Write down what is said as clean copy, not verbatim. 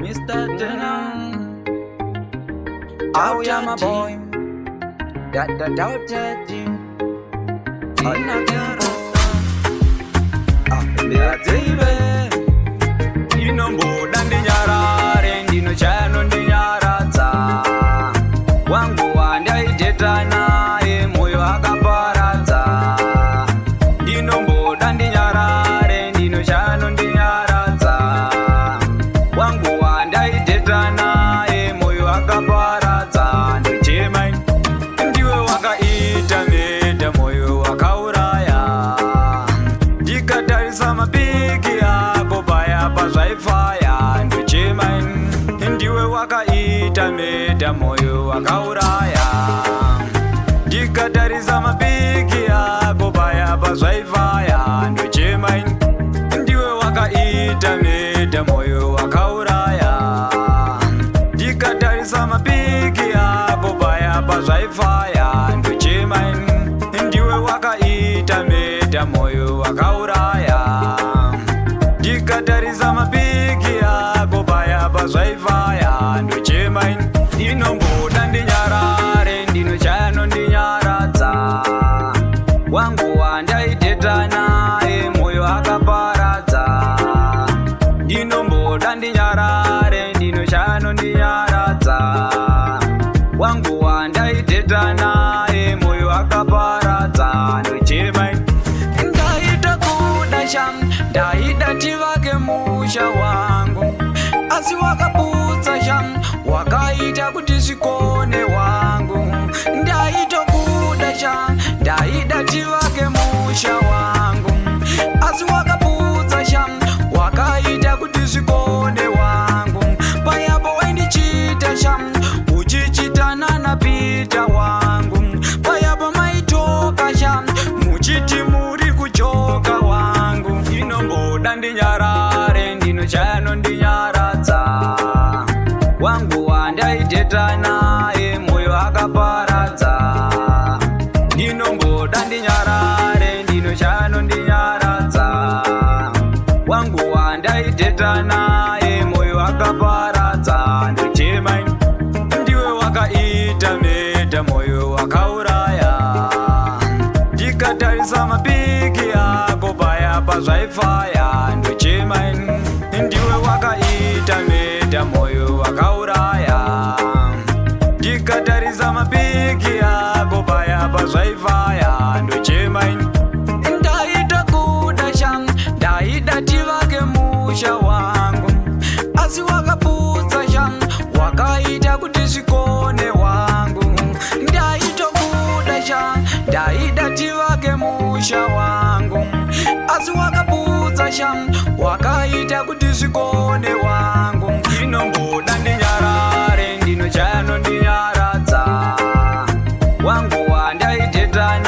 Mr. Tenor. Oh yeah, my boy. That judging. I'm not gonna inomboda ndinyarare ndinochano ndinyaradza wangu wandaiteta naye moyo akaparadza ndinomboda ndinyarare ndinochano ndinyaradza wangu wandaiteta naye moyo akaparadza ndochema ndiwe wakaita meta moyo wakauraya ndikatarisa mapiki ako paya pazvaifaya ndochema ndiwe wakaita meta moyo wakauraya ndikatarisa mapiki ako paya pazvaifaya ndochema ndiwe wakaita meta moyo wakauraya ndikatarisa mapiki ako paya pazvaifaya ndochema ndiwe wakaita meta moyo wakauraya ndikatarisa mapiki ako paya pazvaifaya ndochema ndinomboda ndinyarare ndinochano ndinyaradza wangu wandaiteta naye moyo akaparadza ndinomboda ndinyarare ndinochano ndinyaradza wangu wandaiteta naye moyo akaparadza ndochema ndaita kudasha ndaida tivake musha wangu asi wakaputsa sha wakaita kuti zvikone wangu ndaita kudasha ndaida tivake musha wangu asi wakaputsa sha wakaita kuti zvikone wangu payapo waindichita sha uchichitana napita wangu payapo maitoka sha muchiti muri kuchoka wangu inomboda ndinyarare ndinochano ndinyaradza wangu wandaiteta naye moyo akaparadza ndinomboda ndinyarare ndinochano ndinyaradza wangu wandaiteta naye moyo akaparadza ndochema ndiwe wakaita meta moyo wakauraya ndikatarisa mapiki ako paya pazvaifaya ndochema ndiwe wakaita meta moyo wakauraya ndikatarisa mapiki ako paya pazvaifaya ndochema ndaita kudasha ndaida tivake musha wangu asi wakaputsa sha wakaita kuti zvikone wangu ndaita kudasha ndaida tivake musha wangu asi wakaputsa sha wakaita kuti zvikone wangu inomboda ndinyarare ndinochano ndinyaradza wangu wandaiteta